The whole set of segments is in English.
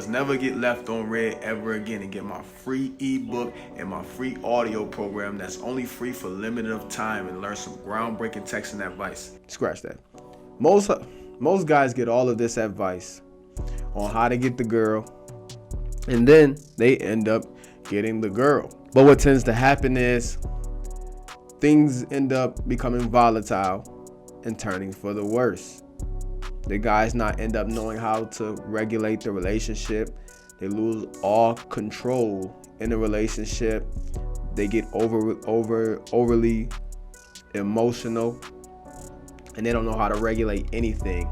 fellas, never get left on red ever again and get my free ebook and my free audio program that's only free for limited of time and learn some groundbreaking texting advice. Scratch that. Most guys get all of this advice on how to get the girl, and then they end up getting the girl. But what tends to happen is things end up becoming volatile and turning for the worse. The guys not end up knowing how to regulate the relationship. They lose all control in the relationship. They get overly emotional, and they don't know how to regulate anything.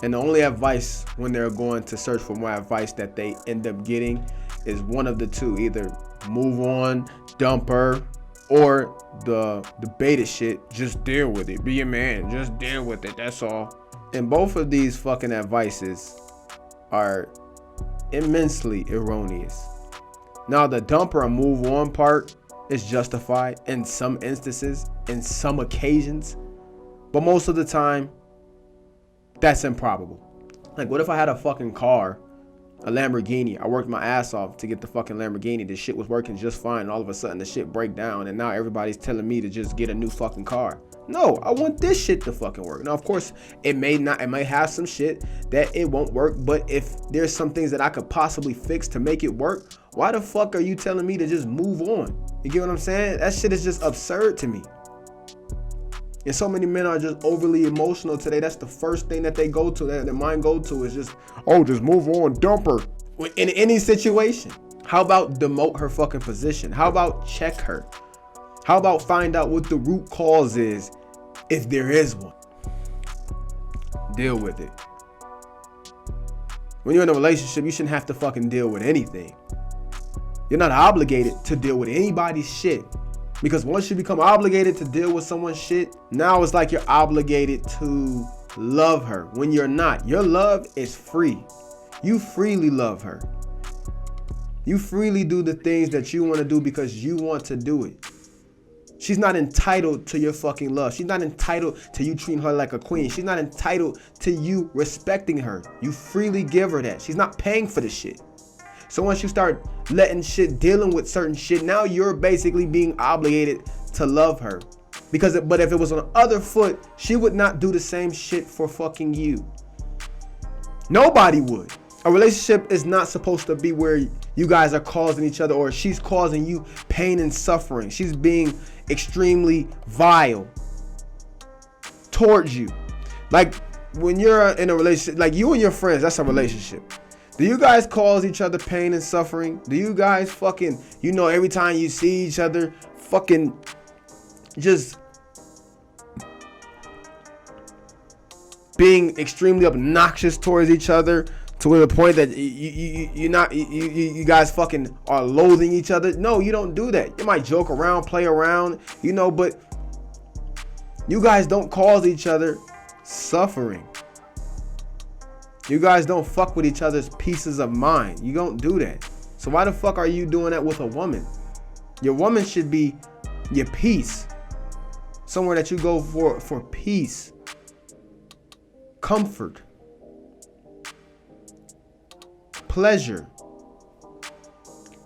And the only advice when they're going to search for more advice that they end up getting is one of the two: either move on, dump her, or the beta shit, just deal with it. Be a man, just deal with it, that's all. And both of these fucking advices are immensely erroneous. Now, the dump or move on part is justified in some instances, in some occasions, but most of the time, that's improbable. Like, what if I had a fucking car, a Lamborghini? I worked my ass off to get the fucking Lamborghini. The shit was working just fine, and all of a sudden the shit break down, and now everybody's telling me to just get a new fucking car. No, I want this shit to fucking work. Now, of course, it may have some shit that it won't work, but if there's some things that I could possibly fix to make it work, why the fuck are you telling me to just move on? You get what I'm saying? That shit is just absurd to me. And so many men are just overly emotional today. That's the first thing that they go to, that their mind go to is just, oh, just move on, dump her. In any situation. How about demote her fucking position? How about check her? How about find out what the root cause is, if there is one? Deal with it. When you're in a relationship, you shouldn't have to fucking deal with anything. You're not obligated to deal with anybody's shit. Because once you become obligated to deal with someone's shit, now it's like you're obligated to love her. When you're not. Your love is free. You freely love her. You freely do the things that you want to do because you want to do it. She's not entitled to your fucking love. She's not entitled to you treating her like a queen. She's not entitled to you respecting her. You freely give her that. She's not paying for the shit. So once you start letting shit, dealing with certain shit, now you're basically being obligated to love her. But if it was on the other foot, she would not do the same shit for fucking you. Nobody would. A relationship is not supposed to be where you guys are causing each other, or she's causing you pain and suffering. She's being extremely vile towards you. Like when you're in a relationship, like you and your friends, that's a relationship. Do you guys cause each other pain and suffering? Do you guys fucking, every time you see each other, fucking just being extremely obnoxious towards each other to the point that you guys fucking are loathing each other? No, you don't do that. You might joke around, play around, but you guys don't cause each other suffering. You guys don't fuck with each other's pieces of mind. You don't do that. So why the fuck are you doing that with a woman? Your woman should be your peace. Somewhere that you go for peace, comfort, pleasure,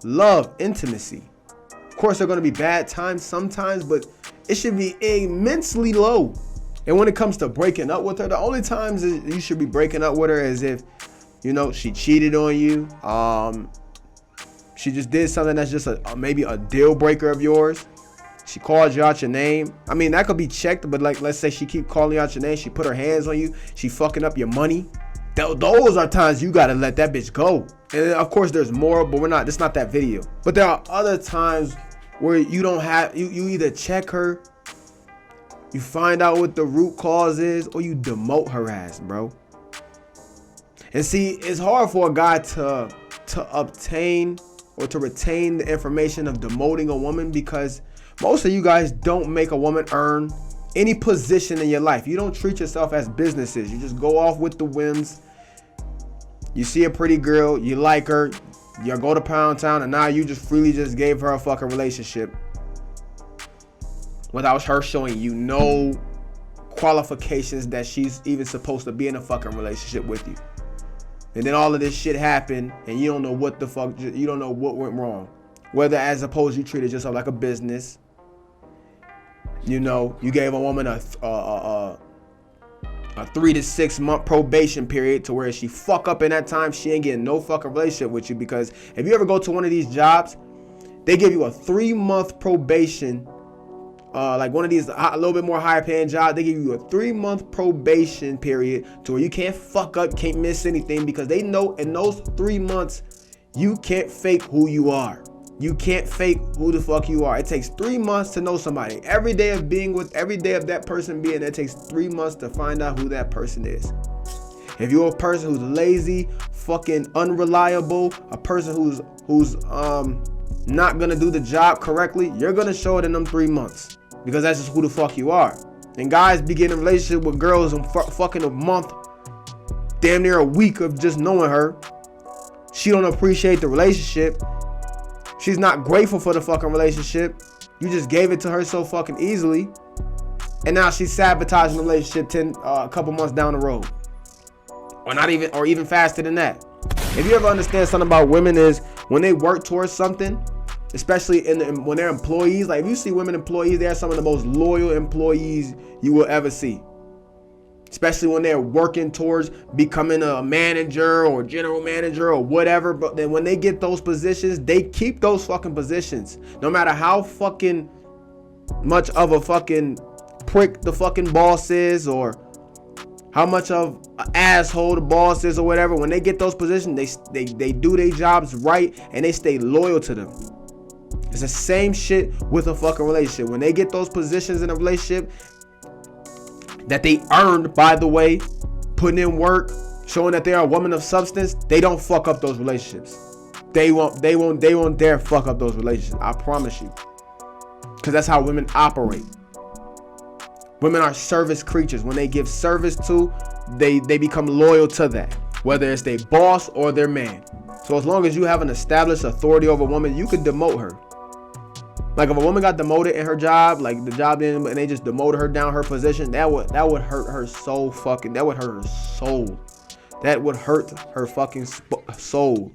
love, intimacy. Of course, there are going to be bad times sometimes, but it should be immensely low. And when it comes to breaking up with her, the only times you should be breaking up with her is if, she cheated on you. She just did something that's just maybe a deal breaker of yours. She called you out your name. I mean, that could be checked, but like, let's say she keep calling you out your name. She put her hands on you. She fucking up your money. Those are times you got to let that bitch go. And of course, there's more, but it's not that video. But there are other times where you don't have, you either check her, you find out what the root cause is, or you demote her ass, bro. And see, it's hard for a guy to obtain or to retain the information of demoting a woman, because most of you guys don't make a woman earn any position in your life. You don't treat yourself as businesses. You just go off with the whims. You see a pretty girl, you like her, you go to Pound Town, and now you just freely just gave her a fucking relationship without her showing you no qualifications that she's even supposed to be in a fucking relationship with you. and then all of this shit happened, and you don't know what the fuck, you don't know what went wrong. Whether as opposed you treated yourself like a business, you know, you gave a woman a 3 to 6 month probation period to where she fuck up in that time, she ain't getting no fucking relationship with you. Because if you ever go to one of these jobs, they give you a 3-month probation. Like one of these a little bit more higher paying jobs, they give you a 3-month probation period to where you can't fuck up, can't miss anything, because they know in those 3 months you can't fake who you are. You can't fake who the fuck you are. It takes 3 months to know somebody. Every day of that person being there, it takes 3 months to find out who that person is. If you're a person who's lazy, fucking unreliable, a person who's not gonna do the job correctly, you're gonna show it in them 3 months, because that's just who the fuck you are. And guys begin a relationship with girls in fucking a month, damn near a week of just knowing her. She don't appreciate the relationship. She's not grateful for the fucking relationship. You just gave it to her so fucking easily. And now she's sabotaging the relationship a couple months down the road. Or even faster than that. If you ever understand something about women, is when they work towards something, especially when they're employees, like if you see women employees, they're some of the most loyal employees you will ever see. Especially when they're working towards becoming a manager or general manager or whatever. But then when they get those positions, they keep those fucking positions. No matter how fucking much of a fucking prick the fucking boss is, or how much of an asshole the boss is or whatever, when they get those positions, they do their jobs right and they stay loyal to them. It's the same shit with a fucking relationship. When they get those positions in a relationship that they earned, by the way, putting in work, showing that they're a woman of substance, they don't fuck up those relationships. They won't dare fuck up those relationships. I promise you. Because that's how women operate. Women are service creatures. When they give service to, they become loyal to that, whether it's their boss or their man. So as long as you have an established authority over a woman, you can demote her. Like if a woman got demoted in her job, like the job didn't, and they just demoted her down her position, that would hurt her so fucking. That would hurt her soul. That would hurt her fucking soul.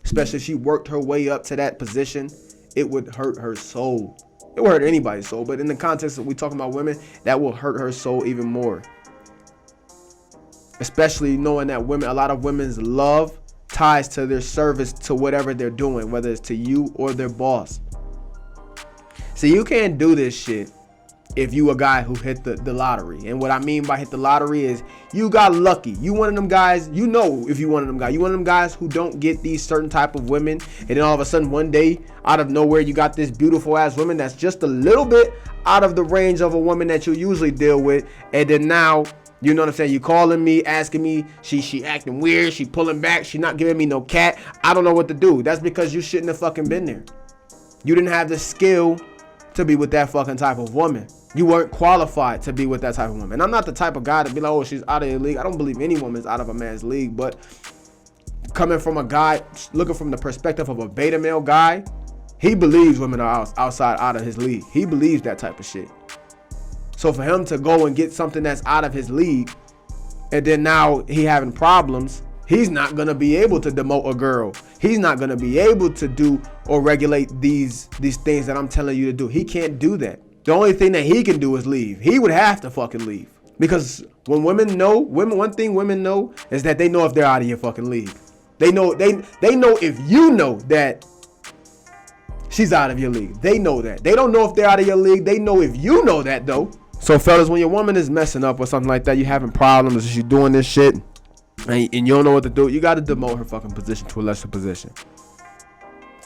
Especially if she worked her way up to that position, it would hurt her soul. It would hurt anybody's soul, but in the context that we talking about women, that will hurt her soul even more. Especially knowing that a lot of women's love ties to their service to whatever they're doing, whether it's to you or their boss. So you can't do this shit if you a guy who hit the lottery. And what I mean by hit the lottery is you got lucky. You one of them guys, you know if you one of them guys. You one of them guys who don't get these certain type of women. And then all of a sudden one day, out of nowhere, you got this beautiful ass woman that's just a little bit out of the range of a woman that you usually deal with. And then now, you know what I'm saying, you calling me, asking me, she acting weird, she pulling back, she not giving me no cat. I don't know what to do. That's because you shouldn't have fucking been there. You didn't have the skill to be with that fucking type of woman. You weren't qualified to be with that type of woman. And I'm not the type of guy to be like, oh, she's out of your league. I don't believe any woman's out of a man's league. But coming from a guy, looking from the perspective of a beta male guy, he believes women are outside, out of his league. He believes that type of shit. So for him to go and get something that's out of his league, and then now he having problems, he's not going to be able to demote a girl. He's not going to be able to do or regulate these things that I'm telling you to do. He can't do that. The only thing that he can do is leave. He would have to fucking leave. Because when one thing women know is that they know if they're out of your fucking league. They know if you know that she's out of your league. They know that. They don't know if they're out of your league. They know if you know that though. So fellas, when your woman is messing up or something like that, you having problems, she's doing this shit, and you don't know what to do, you got to demote her fucking position to a lesser position.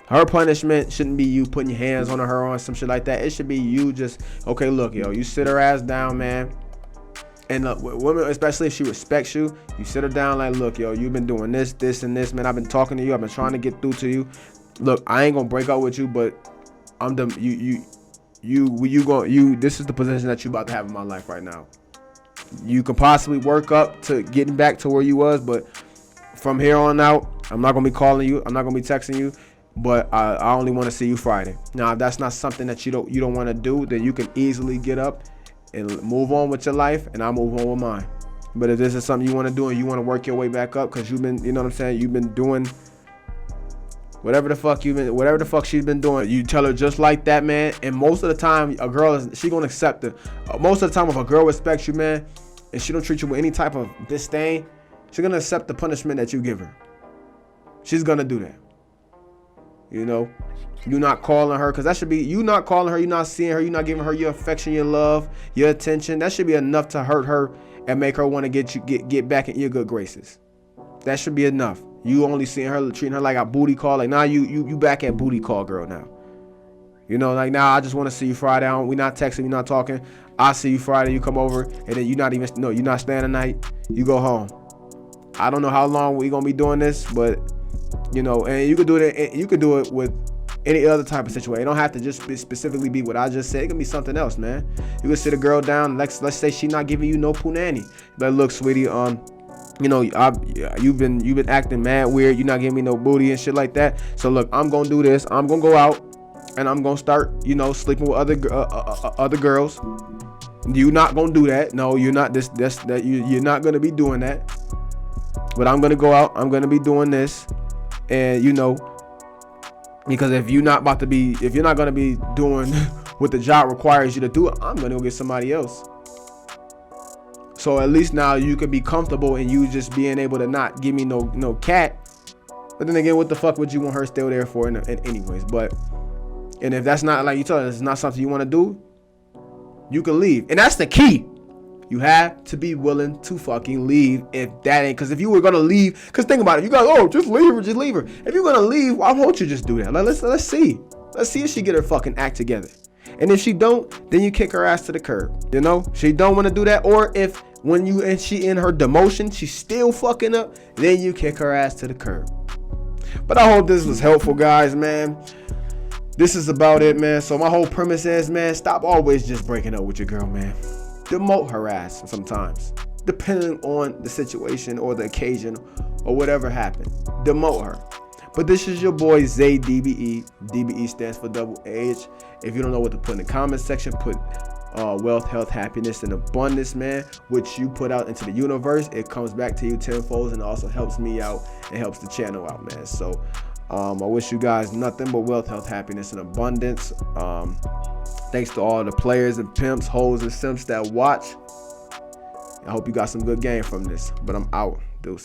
Her punishment shouldn't be you putting your hands on her or some shit like that. It should be you just, okay, look, yo, you sit her ass down, man. And look, women, especially if she respects you, you sit her down like, look, yo, you've been doing this, and this, man. I've been talking to you. I've been trying to get through to you. Look, I ain't gonna break up with you, but I'm the this is the position that you about to have in my life right now. You can possibly work up to getting back to where you was, but from here on out, I'm not gonna be calling you. I'm not gonna be texting you. But I only want to see you Friday. Now, if that's not something that you don't want to do, then you can easily get up and move on with your life, and I'll move on with mine. But if this is something you want to do and you want to work your way back up, because you've been, you know what I'm saying, you've been doing whatever the fuck she's been doing, you tell her just like that, man. And most of the time, a girl she gonna accept it. Most of the time, if a girl respects you, man, and she don't treat you with any type of disdain, she's gonna accept the punishment that you give her. She's gonna do that. You know, you not calling her, because that should be, you not calling her, you not seeing her, you not giving her your affection, your love, your attention. That should be enough to hurt her and make her want to get back in your good graces. That should be enough. You only seeing her, treating her like a booty call. Like, now you back at booty call girl now. You know, like, now I just want to see you Friday. We not texting, we not talking. I see you Friday, you come over, and then you're not staying the night. You go home. I don't know how long we gonna be doing this, but you know, and you could do it. You could do it with any other type of situation. It don't have to just specifically be what I just said. It can be something else, man. You could sit a girl down. Let's say she not giving you no punani. But look, sweetie, you know, you've been acting mad weird. You're not giving me no booty and shit like that. So look, I'm gonna do this. I'm gonna go out and I'm gonna start, you know, sleeping with other girls. You're not gonna do that. No, you're not. You're not gonna be doing that. But I'm gonna go out. I'm gonna be doing this, and you know, because if you're not gonna be doing what the job requires you to do, I'm gonna go get somebody else. So at least now you can be comfortable in you just being able to not give me no cat. But then again, what the fuck would you want her still there for anyways? And if that's not, like you told her, it's not something you want to do, you can leave. And that's the key. You have to be willing to fucking leave if that ain't, because if you were gonna leave, because think about it, you guys, just leave her. If you're gonna leave, why won't you just do that? Like, let's see if she get her fucking act together. And if she don't, then you kick her ass to the curb. You know, she don't want to do that. Or if when she in her demotion, she's still fucking up, then you kick her ass to the curb. But I hope this was helpful, guys, man. This is about it, man. So my whole premise is, man, stop always just breaking up with your girl, man. Demote her ass sometimes, depending on the situation or the occasion or whatever happened. Demote her. But this is your boy Zay DBE. DBE stands for double H. If you don't know what to put in the comment section, put wealth, health, happiness, and abundance, man. Which you put out into the universe, it comes back to you tenfold, and also helps me out and helps the channel out, man. So I wish you guys nothing but wealth, health, happiness, and abundance. Thanks to all the players and pimps, hoes, and simps that watch. I hope you got some good game from this. But I'm out.